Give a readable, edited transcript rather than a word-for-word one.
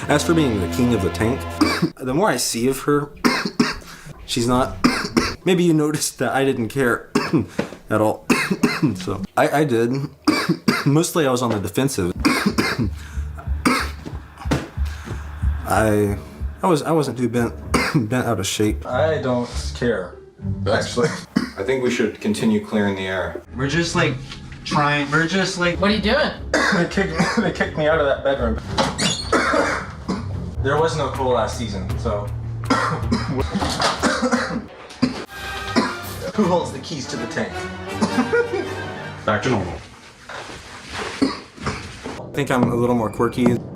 As for being the king of the tank, the more I see of her, she's not. Maybe you noticed that I didn't care at all. So I did. Mostly I was on the defensive. I wasn't too bent out of shape. I don't care, actually. I think we should continue clearing the air. We're just like trying. We're just like. What are you doing? They kicked me out of that bedroom. There was no cool last season, so. Who holds the keys to the tank? Back to normal. I think I'm a little more quirky.